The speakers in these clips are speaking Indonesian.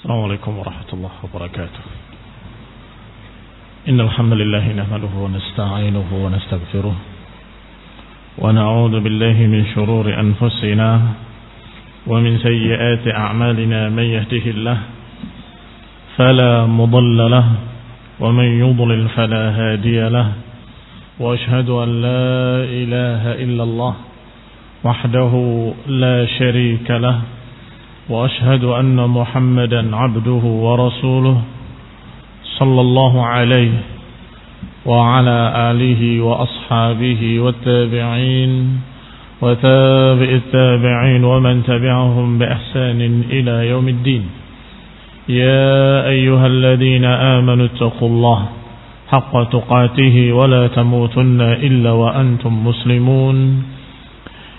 السلام عليكم ورحمة الله وبركاته. إن الحمد لله نحمده ونستعينه ونستغفره ونعوذ بالله من شرور أنفسنا ومن سيئات أعمالنا. من يهده الله فلا مضل له ومن يضلل فلا هادي له، وأشهد أن لا إله إلا الله وحده لا شريك له، وأشهد أن محمدا عبده ورسوله صلى الله عليه وعلى آله وأصحابه والتابعين وتابع التابعين ومن تبعهم بإحسان إلى يوم الدين. يا أيها الذين آمنوا اتقوا الله حق تقاته ولا تموتن إلا وأنتم مسلمون.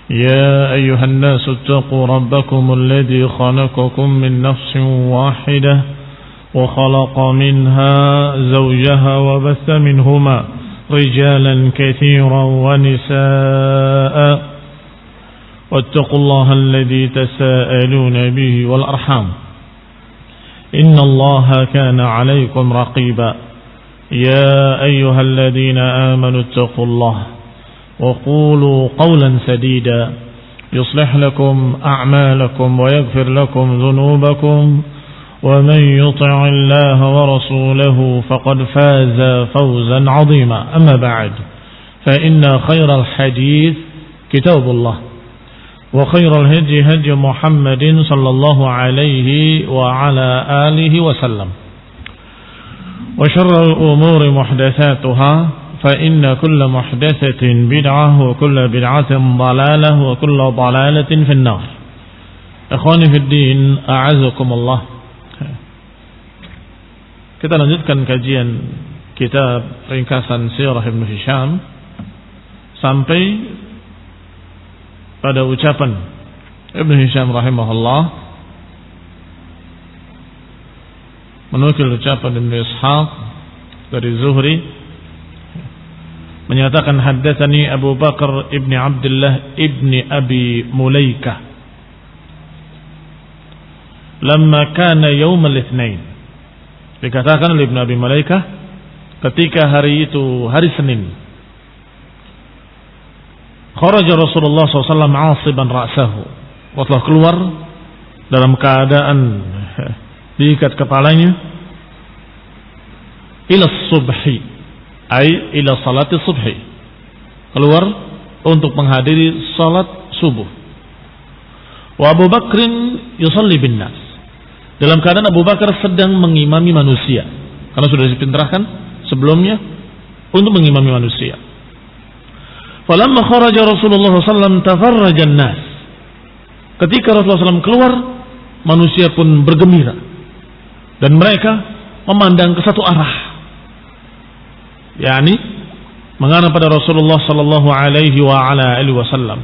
يا أيها الناس اتقوا ربكم الذي خلقكم من نفس واحدة وخلق منها زوجها وبث منهما رجالا كثيرا ونساء، واتقوا الله الذي تساءلون به والأرحام إن الله كان عليكم رقيبا. يا أيها الذين آمنوا اتقوا الله وقولوا قولا سديدا يصلح لكم أعمالكم ويغفر لكم ذنوبكم، ومن يطع الله ورسوله فقد فاز فوزا عظيما. أما بعد، فإن خير الحديث كتاب الله، وخير الهدي هدي محمد صلى الله عليه وعلى آله وسلم، وشر الأمور محدثاتها، فإن كل محدثة بدعة وكل بدعة ضلالة وكل ضلالة في النار. Ikhwani fi din, a'azakumullah. Kita lanjutkan kajian kitab ringkasan Sirah Ibn Hisham sampai pada ucapan Ibn Hisham rahimahullah menukil ucapan Ibn Ishaq dari Zuhri menyatakan haddatsani Abu Bakar ibn Abdullah ibn Abi Mulaikah lamma kana yaum al-Itsnain. Dikatakan oleh Ibn Abi Mulaikah ketika hari itu hari Senin, kharaja Rasulullah SAW asiban ra'sahu, telah keluar dalam keadaan diikat kepalanya, ila subhi ay ila salati subhi, keluar untuk menghadiri salat subuh. Wa Abu Bakrin yusalli bin nas, dalam keadaan Abu Bakar sedang mengimami manusia, karena sudah dipintrahkan sebelumnya untuk mengimami manusia. Falamma kharaja Rasulullah SAW tafarraja an-nas, ketika Rasulullah SAW keluar, manusia pun bergembira dan mereka memandang ke satu arah, yakni mengarah pada Rasulullah sallallahu alaihi wa ala alihi wasallam.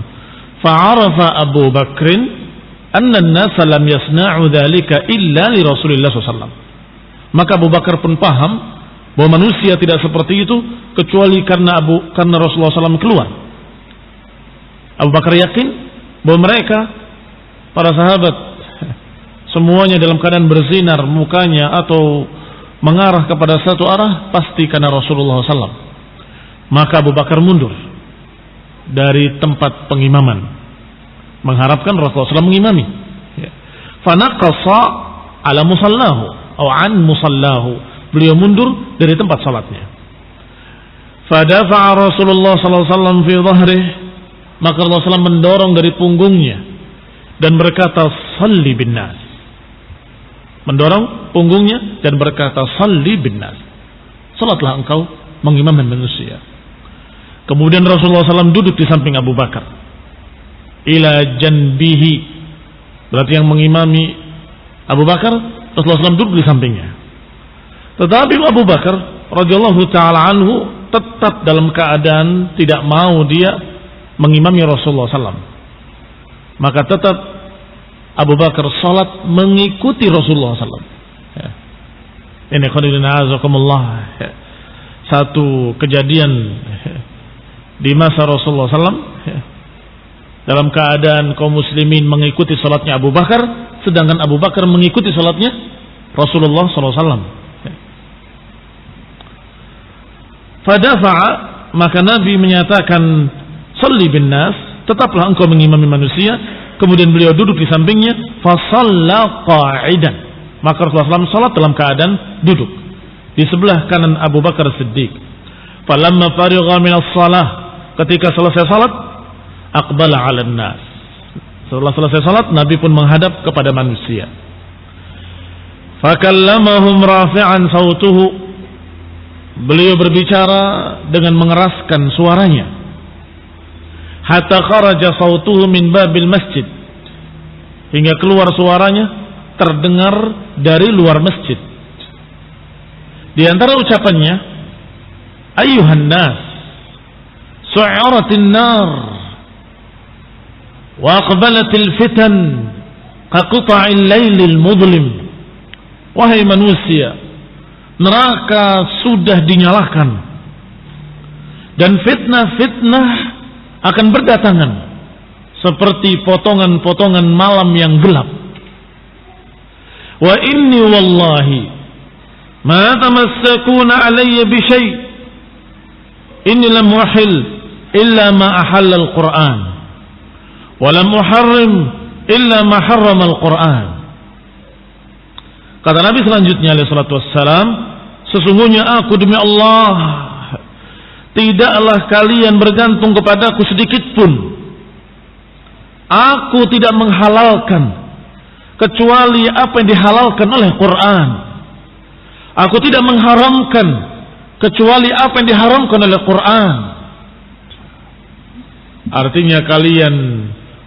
Fa'arafa Abu Bakrin anna an-nas lam yasna'u dzalika illa li Rasulillah sallallahu alaihi wasallam. Maka Abu Bakar pun paham bahwa manusia tidak seperti itu kecuali karena Rasulullah SAW keluar. Abu Bakar yakin bahwa mereka para sahabat semuanya dalam keadaan bersinar mukanya atau mengarah kepada satu arah pasti karena Rasulullah SAW. Maka Abu Bakar mundur dari tempat pengimaman mengharapkan Rasulullah SAW mengimami. Fanaqasa ala musallahu atau an musallahu, beliau mundur dari tempat salatnya. Fadafa'a Rasulullah SAW fi dhahrihi, maka Rasulullah SAW mendorong dari punggungnya dan berkata salli bin nas, mendorong punggungnya dan berkata salli bin nas, salatlah engkau mengimamkan manusia. Kemudian Rasulullah SAW duduk di samping Abu Bakar, ila janbihi, berarti yang mengimami Abu Bakar, Rasulullah SAW duduk di sampingnya. Tetapi Abu Bakar radhiyallahu taala anhu tetap dalam keadaan tidak mau dia mengimami Rasulullah SAW. Maka tetap Abu Bakar salat mengikuti Rasulullah SAW. Ini khairullana azakumullah, satu kejadian di masa Rasulullah SAW dalam keadaan kaum muslimin mengikuti salatnya Abu Bakar, sedangkan Abu Bakar mengikuti salatnya Rasulullah SAW. Fadafa'a, maka Nabi menyatakan, salli bin nas, tetaplah engkau mengimami manusia. Kemudian beliau duduk di sampingnya, fasalla qa'idan, maka Rasulullah SAW salat dalam keadaan duduk di sebelah kanan Abu Bakar Siddiq. Falamma farigha minas salah, ketika selesai salat, aqbala 'alan nas, setelah selesai salat Nabi pun menghadap kepada manusia. Fakallamahum rafi'an sautuhu, beliau berbicara dengan mengeraskan suaranya. Hatta kharaja sautuhu min babil masjid, hingga keluar suaranya terdengar dari luar masjid. Di antara ucapannya, ayyuhan nas, su'aratin nar, wa aqbalatil fitan, kaqta'il laylil mudlim. Wahai manusia, neraka sudah dinyalakan dan fitnah-fitnah akan berdatangan seperti potongan-potongan malam yang gelap. Wa inni wallahi ma tamassakuna alayya bi syai', inni lam uhil illa ma ahalla al-Qur'an wa lam uharrim illa ma harrama al-Qur'an. Kata Nabi selanjutnya alaihi salatu wassalam, sesungguhnya aku demi Allah, tidaklah kalian bergantung kepadaku sedikit pun. Aku tidak menghalalkan kecuali apa yang dihalalkan oleh Quran. Aku tidak mengharamkan kecuali apa yang diharamkan oleh Quran. Artinya kalian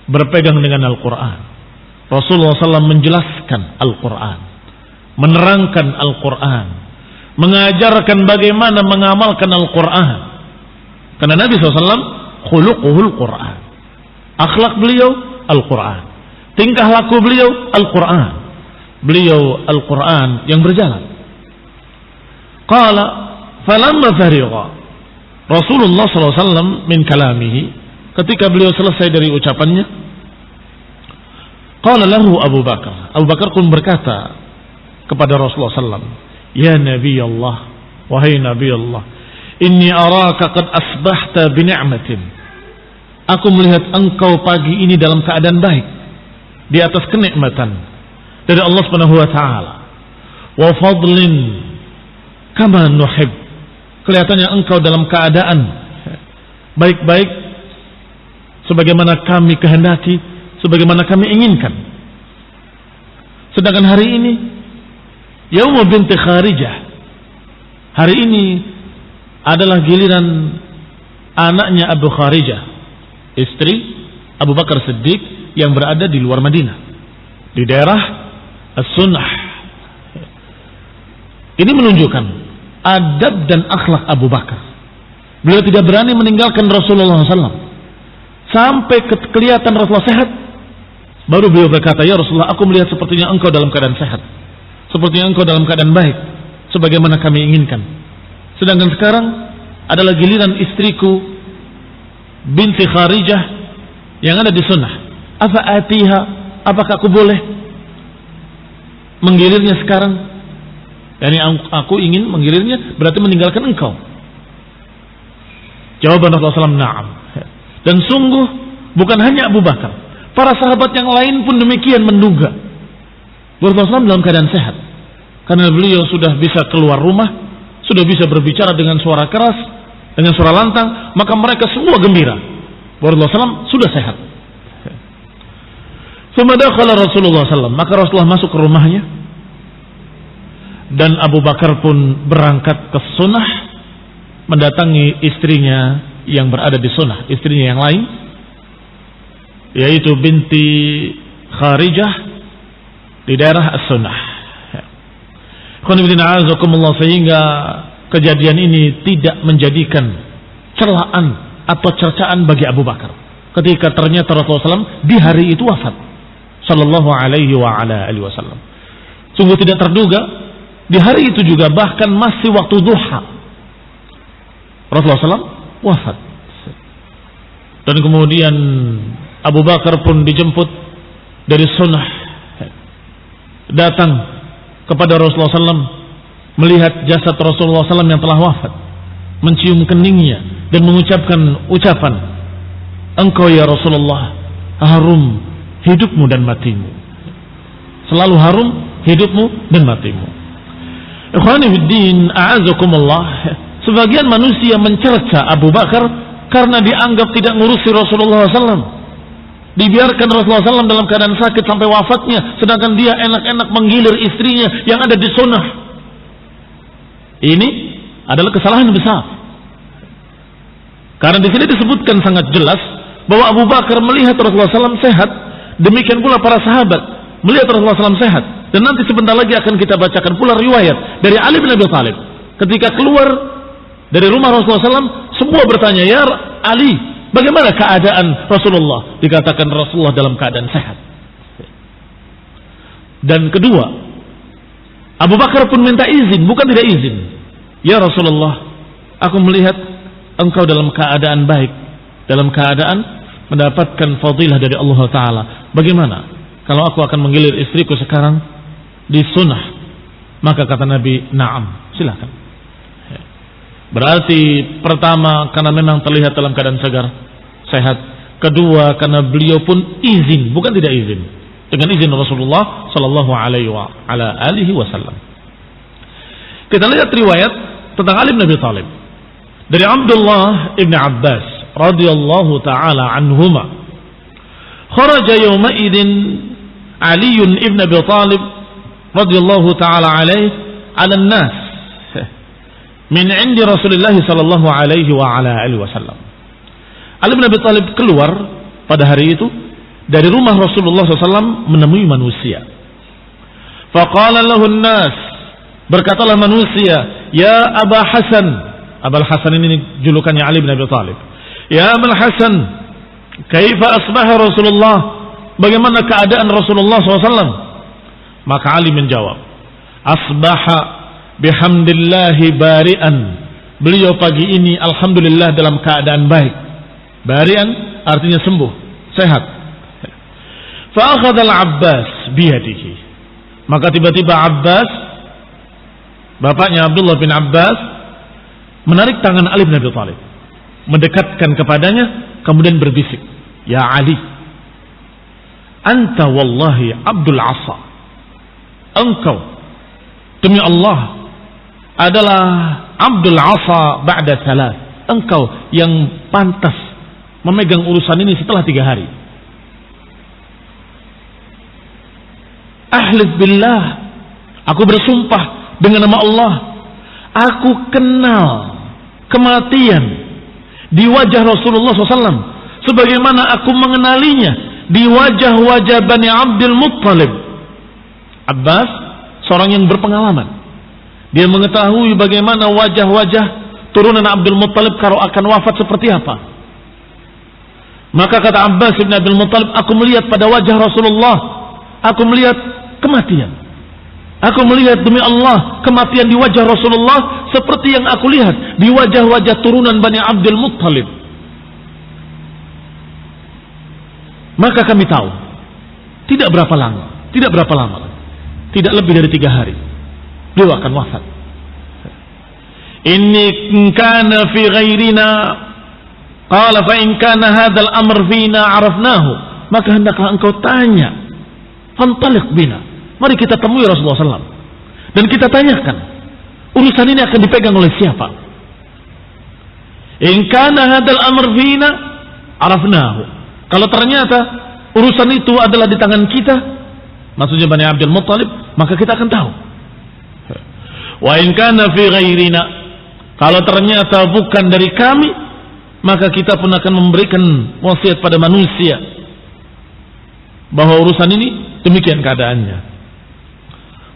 berpegang dengan Al-Quran. Rasulullah SAW menjelaskan Al-Quran, menerangkan Al-Quran, mengajarkan bagaimana mengamalkan Al-Quran. Karena Nabi SAW khuluquhul Quran, akhlak beliau Al-Quran, tingkah laku beliau Al-Quran. Beliau Al-Quran yang berjalan. Qala falamma farigha Rasulullah SAW min kalamihi, ketika beliau selesai dari ucapannya, qala lahu Abu Bakar, Abu Bakar pun berkata kepada Rasulullah SAW, ya Nabi Allah, wahai Nabi Allah, inni araka qad asbahta bi ni'matin, aku melihat engkau pagi ini dalam keadaan baik, di atas kenikmatan dari Allah Subhanahu wa taala, wa fadlin kama nuhib, kelihatannya engkau dalam keadaan baik-baik sebagaimana kami kehendaki, sebagaimana kami inginkan. Sedangkan hari ini Yaum binti Kharijah, hari ini adalah giliran anaknya Abu Kharijah, istri Abu Bakar Siddiq yang berada di luar Madinah, di daerah As-Sunnah. Ini menunjukkan adab dan akhlak Abu Bakar. Beliau tidak berani meninggalkan Rasulullah SAW sampai kelihatan Rasulullah sehat. Baru beliau berkata, ya Rasulullah, aku melihat sepertinya engkau dalam keadaan sehat, sepertinya engkau dalam keadaan baik, sebagaimana kami inginkan. Sedangkan sekarang adalah giliran istriku binti Kharijah yang ada di sunnah. Afa atiha, apakah aku boleh menggilirnya sekarang? Yani aku ingin menggilirnya, berarti meninggalkan engkau. Jawaban Rasulullah SAW, na'am. Dan sungguh bukan hanya Abu Bakar, para sahabat yang lain pun demikian menduga Rasulullah SAW dalam keadaan sehat, karena beliau sudah bisa keluar rumah, sudah bisa berbicara dengan suara keras, dengan suara lantang, maka mereka semua gembira Rasulullah SAW sudah sehat. Sumadakhala Rasulullah SAW, maka Rasulullah masuk ke rumahnya, dan Abu Bakar pun berangkat ke sunnah, mendatangi istrinya yang berada di sunnah, istrinya yang lain, yaitu binti Kharijah di daerah As-Sunnah. Sehingga kejadian ini tidak menjadikan celaan atau cercaan bagi Abu Bakar ketika ternyata Rasulullah SAW di hari itu wafat sallallahu alaihi wa ala alihi wasallam. Sungguh tidak terduga, di hari itu juga bahkan masih waktu duha Rasulullah SAW wafat. Dan kemudian Abu Bakar pun dijemput dari sunnah, datang kepada Rasulullah SAW, melihat jasad Rasulullah SAW yang telah wafat, mencium keningnya dan mengucapkan ucapan, engkau ya Rasulullah harum hidupmu dan matimu, selalu harum hidupmu dan matimu. Ikhwani fiddin, a'azakumullah, sebagian manusia mencerca Abu Bakar karena dianggap tidak ngurusi Rasulullah SAW. Dibiarkan Rasulullah SAW dalam keadaan sakit sampai wafatnya, sedangkan dia enak-enak menggilir istrinya yang ada di sunnah. Ini adalah kesalahan besar. Karena di sini disebutkan sangat jelas bahwa Abu Bakar melihat Rasulullah SAW sehat, demikian pula para sahabat melihat Rasulullah SAW sehat. Dan nanti sebentar lagi akan kita bacakan pula riwayat dari Ali bin Abi Thalib. Ketika keluar dari rumah Rasulullah SAW, semua bertanya, ya Ali, bagaimana keadaan Rasulullah? Dikatakan Rasulullah dalam keadaan sehat. Dan kedua, Abu Bakar pun minta izin, bukan tidak izin. Ya Rasulullah, aku melihat engkau dalam keadaan baik, dalam keadaan mendapatkan fadilah dari Allah Ta'ala. Bagaimana kalau aku akan menggilir istriku sekarang di sunnah? Maka kata Nabi, na'am, silakan. Berarti pertama karena memang terlihat dalam keadaan segar, sehat. Kedua karena beliau pun izin, bukan tidak izin, dengan izin Rasulullah sallallahu alaihi wasallam. Kita lihat riwayat tentang Ali bin Abi Thalib dari Abdullah ibn Abbas radhiyallahu taala anhuma. Kharaja yawma idin Ali ibn Abi Thalib radhiyallahu taala alaihi ala an-nas min 'indi Rasulillah sallallahu alaihi wa ala alihi wasallam. Ali bin Abi Thalib keluar pada hari itu dari rumah Rasulullah SAW menemui manusia. Faqala lahu an-nas, berkatalah manusia, ya Aba Hasan. Abul Hasan ini julukannya Ali bin Abi Thalib. Ya Abul Hasan, kaifa asbaha Rasulullah? Bagaimana keadaan Rasulullah SAW? Maka Ali menjawab, asbaha bihamdillahi bari'an. Beliau pagi ini alhamdulillah dalam keadaan baik. Bari'an artinya sembuh, sehat. Fa akhadha al-Abbas biyadihi. Maka tiba-tiba Abbas, bapaknya Abdullah bin Abbas, menarik tangan Ali bin Abi Thalib, mendekatkan kepadanya, kemudian berbisik, ya Ali, anta wallahi Abdul Asa. Engkau demi Allah adalah Abdul Asa ba'da salat. Engkau yang pantas memegang urusan ini setelah 3 hari. Ahlif billah, aku bersumpah dengan nama Allah, aku kenal kematian di wajah Rasulullah SAW sebagaimana aku mengenalinya di wajah-wajah Bani Abdul Muttalib. Abbas seorang yang berpengalaman, dia mengetahui bagaimana wajah-wajah turunan Abdul Muttalib kalau akan wafat seperti apa. Maka kata Abbas bin Abdul Muttalib, aku melihat pada wajah Rasulullah, aku melihat kematian. Aku melihat demi Allah kematian di wajah Rasulullah seperti yang aku lihat di wajah-wajah turunan Bani Abdul Muttalib. Maka kami tahu tidak berapa lama, tidak lebih dari 3 hari beliau akan wafat. Inni kana fi ghairina qala fa in kana hadzal amr fina arafnahu. Maka hendaklah engkau tanya, fantaliq bina, mari kita temui Rasulullah SAW dan kita tanyakan urusan ini akan dipegang oleh siapa. In kana hadzal amr fina arafnahu. Kalau ternyata urusan itu adalah di tangan kita, maksudnya Bani Abdul Muttalib, maka kita akan tahu. Wa in kana fi ghairina, kalau ternyata bukan dari kami, maka kita pun akan memberikan wasiat pada manusia bahwa urusan ini demikian keadaannya.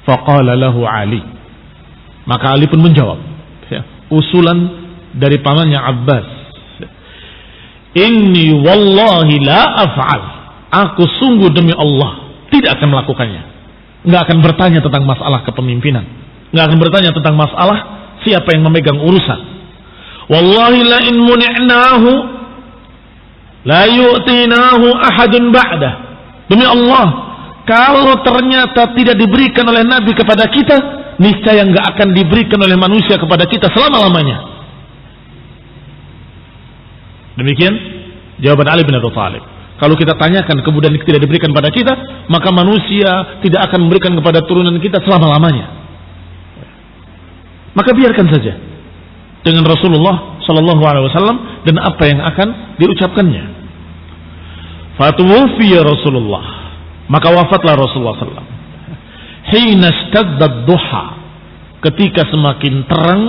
Faqala lahu Ali, maka Ali pun menjawab, usulan dari pamannya Abbas, inni wallahi la af'al, aku sungguh demi Allah tidak akan melakukannya. Nggak akan bertanya tentang masalah kepemimpinan, nggak akan bertanya tentang masalah siapa yang memegang urusan. Wallahi la in muni'nahu la yu'tinahu ahadun ba'dah. Demi Allah, Kalau ternyata tidak diberikan oleh Nabi kepada kita, niscaya nggak akan diberikan oleh manusia kepada kita selama-lamanya. Demikian jawaban Ali bin Abi Thalib. Kalau kita tanyakan kemudian tidak diberikan pada kita, maka manusia tidak akan memberikan kepada turunan kita selama-lamanya. Maka biarkan saja dengan Rasulullah Sallallahu Alaihi Wasallam dan apa yang akan diucapkannya. Fatuwfiya Rasulullah, maka wafatlah Rasulullah Sallam. Hina ishtadda duha, ketika semakin terang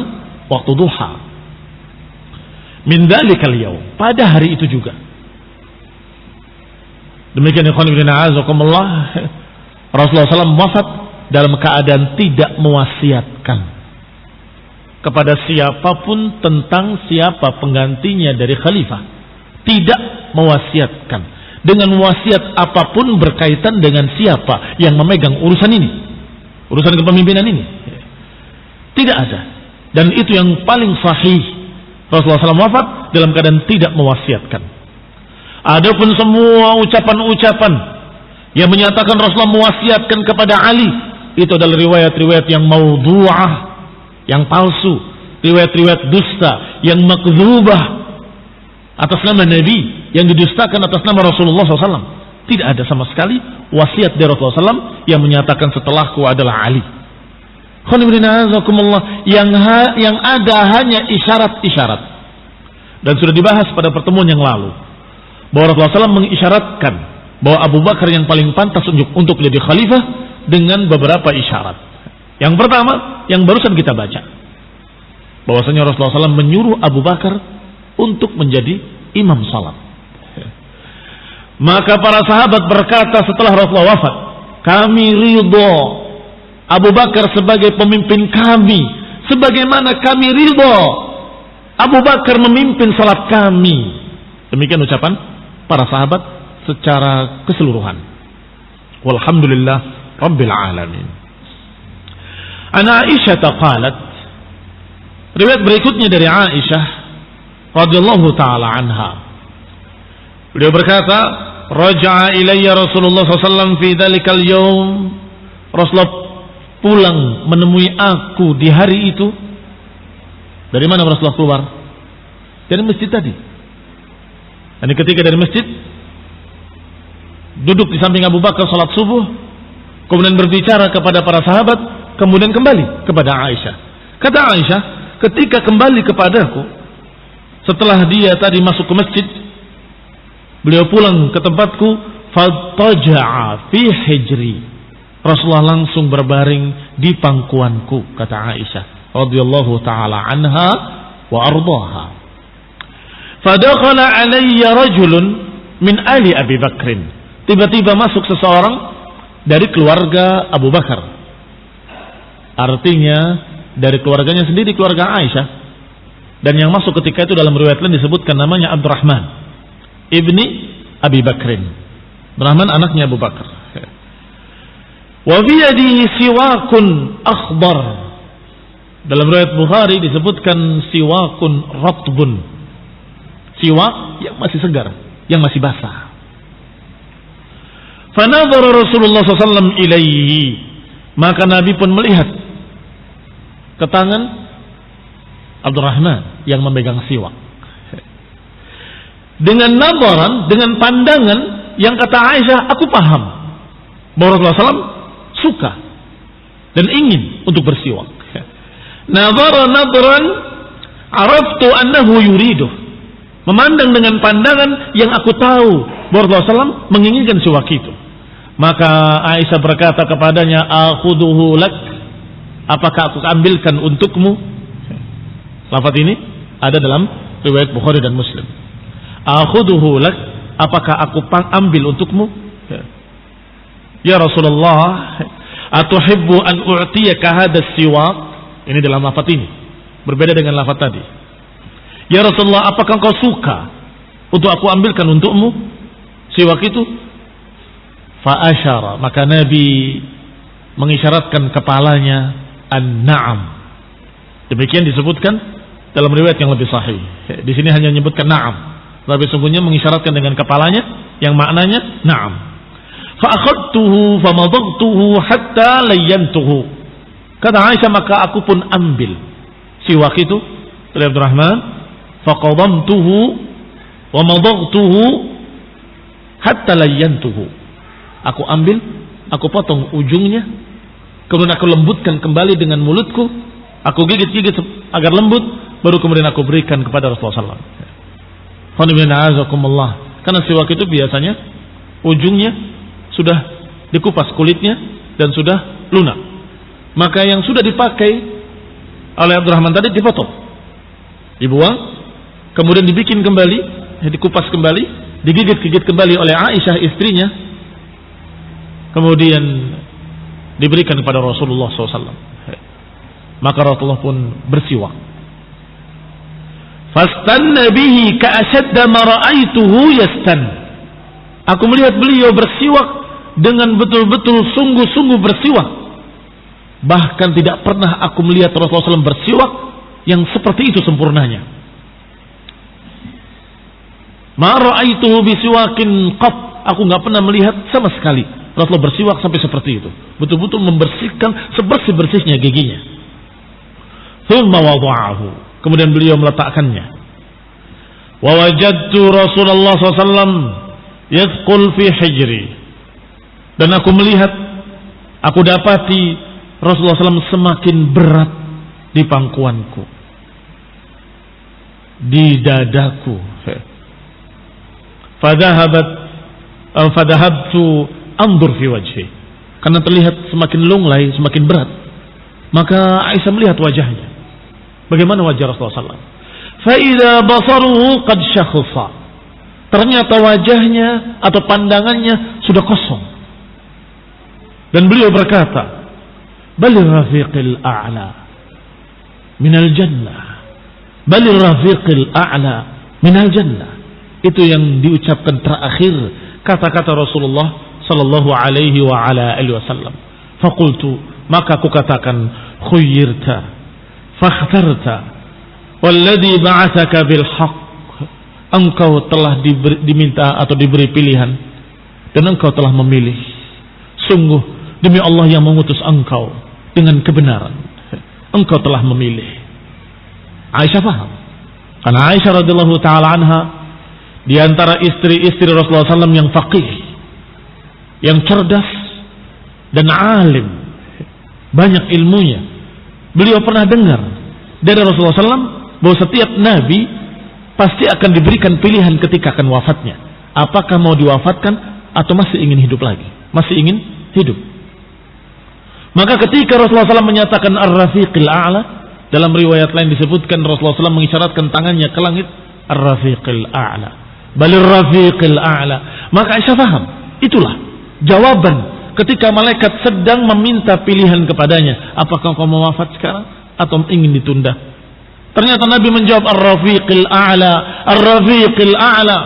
waktu duha. Min dzalikal yaum, pada hari itu juga. Demikian ikhwan fillah azakumullah, Rasulullah SAW wafat dalam keadaan tidak mewasiatkan kepada siapapun tentang siapa penggantinya dari khalifah. Tidak mewasiatkan dengan wasiat apapun berkaitan dengan siapa yang memegang urusan ini, urusan kepemimpinan ini. Tidak ada. Dan itu yang paling sahih. Rasulullah SAW wafat dalam keadaan tidak mewasiatkan. Adapun semua ucapan-ucapan yang menyatakan Rasulullah mewasiatkan kepada Ali, itu adalah riwayat-riwayat yang maudhu'ah, yang palsu, riwayat-riwayat dusta, yang makdzubah atas nama Nabi, yang didustakan atas nama Rasulullah SAW. Tidak ada sama sekali wasiat dari Rasulullah SAW yang menyatakan setelahku adalah Ali. Yang ada hanya isyarat-isyarat. Dan sudah dibahas pada pertemuan yang lalu bahwa Rasulullah SAW mengisyaratkan bahwa Abu Bakar yang paling pantas untuk menjadi khalifah dengan beberapa isyarat. Yang pertama, yang barusan kita baca, bahwasanya Rasulullah SAW menyuruh Abu Bakar untuk menjadi imam salat. Maka para sahabat berkata setelah Rasulullah wafat, kami ridho Abu Bakar sebagai pemimpin kami, sebagaimana kami ridho Abu Bakar memimpin salat kami. Demikian ucapan para sahabat secara keseluruhan. Walhamdulillah Rabbil Alamin. Ana Aisyah qalat, riwayat berikutnya dari Aisyah radhiyallahu taala anha. Beliau berkata, raja'a ilayya Rasulullah SAW fi dzalikal yaum. Rasulullah pulang menemui aku di hari itu. Dari mana Rasulullah keluar? Dari masjid tadi. Dan ketika dari masjid duduk di samping Abu Bakar salat subuh, kemudian berbicara kepada para sahabat, kemudian kembali kepada Aisyah. Kata Aisyah, ketika kembali kepadaku setelah dia tadi masuk ke masjid, beliau pulang ke tempatku, fattaja'a fi hijri. Rasulullah langsung berbaring di pangkuanku, kata Aisyah radhiyallahu taala anha wa ardhaha. Fadakhala alayya rajulun min ali Abi Bakrin. Tiba-tiba masuk seseorang dari keluarga Abu Bakar. Artinya dari keluarganya sendiri, keluarga Aisyah. Dan yang masuk ketika itu dalam riwayat lain disebutkan namanya Abdurrahman ibni Abi Bakrin. Abdurrahman anaknya Abu Bakar. Wa fi yadihi siwakun akhbar. Dalam riwayat Bukhari disebutkan siwakun ratbun. Siwak yang masih segar, yang masih basah. Fanadhara Rasulullah SAW ilaihi, maka Nabi pun melihat ke tangan Abdurrahman yang memegang siwak. Dengan nadharan, dengan pandangan yang kata Aisyah, aku paham bahwa Rasulullah SAW suka dan ingin untuk bersiwak. Nadhara nadharan araftu annahu yuriduh. Memandang dengan pandangan yang aku tahu bahwa Rasulullah SAW menginginkan siwak itu. Maka Aisyah berkata kepadanya, akhuduhu lak, apakah aku ambilkan untukmu? Lafaz ini ada dalam riwayat Bukhari dan Muslim. Akhuduhu lak, apakah aku ambil untukmu? Ya Rasulullah, atuhibbu an u'tiyaka hadas siwak? Ini dalam lafaz ini, berbeda dengan lafaz tadi. Ya Rasulullah, apakah engkau suka untuk aku ambilkan untukmu siwak itu? Fa'asyara, maka Nabi mengisyaratkan kepalanya an-na'am. Demikian disebutkan dalam riwayat yang lebih sahih. Di sini hanya menyebutkan na'am, tapi sungguhnya mengisyaratkan dengan kepalanya yang maknanya na'am. fa akhadtuhu fa madagtuhu hatta layyantuhu. Kata Aisyah, maka aku pun ambil siwak itu dari Abdurrahman, fa qadamtuhu wa madagtuhu hatta layyantuhu. Aku ambil, aku potong ujungnya, kemudian aku lembutkan kembali dengan mulutku, aku gigit-gigit agar lembut, baru kemudian aku berikan kepada Rasulullah SAW. Karena siwak itu biasanya ujungnya sudah dikupas kulitnya dan sudah lunak. Maka yang sudah dipakai oleh Abdurrahman tadi dipotong, dibuang, kemudian dibikin kembali, dikupas kembali, digigit-gigit kembali oleh Aisyah istrinya, kemudian diberikan kepada Rasulullah SAW. Maka Rasulullah pun bersiwak. Fastanna bihi ka'ashadda ma ra'aituhu yastan. Aku melihat beliau bersiwak dengan betul-betul sungguh-sungguh bersiwak. Bahkan tidak pernah aku melihat Rasulullah SAW bersiwak yang seperti itu sempurnanya. Ma ra'aituhu bisiwakin qat. Aku enggak pernah melihat sama sekali Rasulullah bersiwak sampai seperti itu. Betul-betul membersihkan sebersih-bersihnya giginya. Thumma wada'ahu. Kemudian beliau meletakkannya. Wa wajadtu Rasulullah SAW yadkhul fi hijri. Dan aku melihat, aku dapati Rasulullah SAW semakin berat di pangkuanku, di dadaku. Fadahabtu andur fi wajhi. Karena terlihat semakin lunglai, semakin berat. Maka Aisyah melihat wajahnya. Bagaimana wajah Rasulullah SAW? Fa'idha basaruhu qad syakhsa. Ternyata wajahnya atau pandangannya sudah kosong. Dan beliau berkata, Balir rafiqil a'la minal jannah. Balir rafiqil a'la minal jannah. Itu yang diucapkan terakhir kata-kata Rasulullah sallallahu alaihi wa ala alihi wasallam. Faqultu, maka aku katakan, khuyyirta fakhtarta walladhi ba'athaka bil haqq. Engkau telah diminta atau diberi pilihan dan engkau telah memilih. Sungguh demi Allah yang mengutus engkau dengan kebenaran, engkau telah memilih. Aisyah paham, karena Aisyah radhiyallahu taala anha di antara istri-istri Rasulullah SAW yang faqih, yang cerdas dan alim, banyak ilmunya. Beliau pernah dengar dari Rasulullah SAW bahwa setiap nabi pasti akan diberikan pilihan ketika akan wafatnya. Apakah mau diwafatkan atau masih ingin hidup lagi? Masih ingin hidup. Maka ketika Rasulullah SAW menyatakan Ar-Rafiqil A'la, dalam riwayat lain disebutkan Rasulullah SAW mengisyaratkan tangannya ke langit, Ar-Rafiqil A'la, Balir Rafiqil A'la. Maka Aisyah paham, itulah jawaban ketika malaikat sedang meminta pilihan kepadanya, apakah kau mau wafat sekarang atau ingin ditunda? Ternyata Nabi menjawab Ar-Rafiqil A'la, Ar-Rafiqil A'la.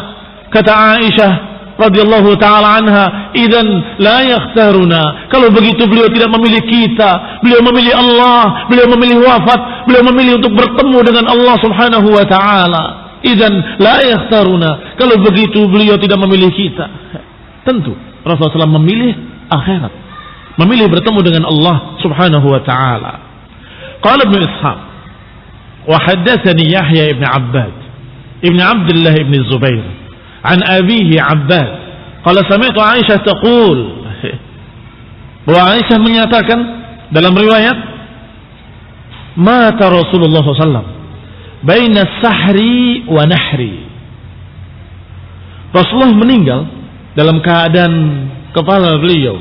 Kata Aisyah radhiyallahu taala anha, idzan la yakhtaruna. Kalau begitu beliau tidak memilih kita, beliau memilih Allah, beliau memilih wafat, beliau memilih untuk bertemu dengan Allah Subhanahu wa taala. Idzan la yakhtaruna. Kalau begitu beliau tidak memilih kita. Tentu Rasulullah SAW memilih akhirat, memilih bertemu dengan Allah Subhanahu wa taala. Qala Ibnu Ishaq wa haddatsani Yahya ibn Abbad ibn Abdullah ibn Zubair an abihi Abbad qala sami'tu Aisyah taqul, bahwa Aisyah menyatakan dalam riwayat, mata Rasulullah SAW baina sahri wa nahri. Rasulullah meninggal dalam keadaan kepala beliau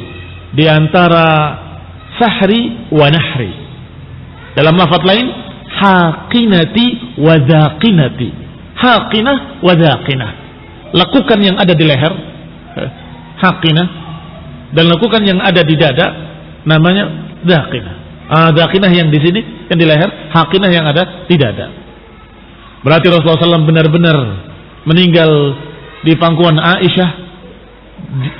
di antara sahri wa nahri. Dalam lafaz lain, haqinati wa dhaqinati. Haqinah wa dhaqinah. Lekukan yang ada di leher, haqinah, dan lekukan yang ada di dada namanya dhaqinah. Dhaqinah yang di sini, yang di leher, haqinah yang ada di dada. Berarti Rasulullah SAW benar-benar meninggal di pangkuan Aisyah,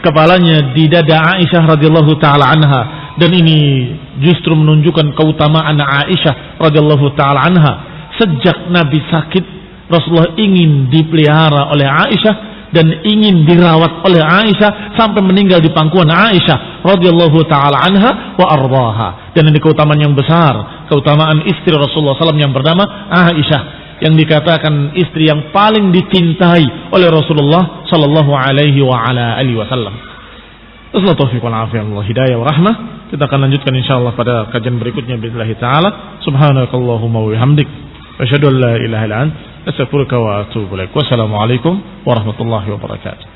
kepalanya di dada Aisyah radhiyallahu taala anha, dan ini justru menunjukkan keutamaan Aisyah radhiyallahu taala anha. Sejak Nabi sakit, Rasulullah ingin dipelihara oleh Aisyah dan ingin dirawat oleh Aisyah sampai meninggal di pangkuan Aisyah radhiyallahu taala anha wa ardhaha. Dan ini keutamaan yang besar, keutamaan istri Rasulullah SAW yang bernama Aisyah, yang dikatakan istri yang paling dicintai oleh Rasulullah sallallahu alaihi wa ala alihi wasallam. Wassalamualaikum warahmatullahi hidayah wa rahmah. Kita akan lanjutkan insyaallah pada kajian berikutnya billahi taala. Subhanakallahumma wa bihamdik, asyhadu an la ilaha illa anta, astaghfiruka wa atubu ilaik. Wassalamualaikum warahmatullahi wabarakatuh.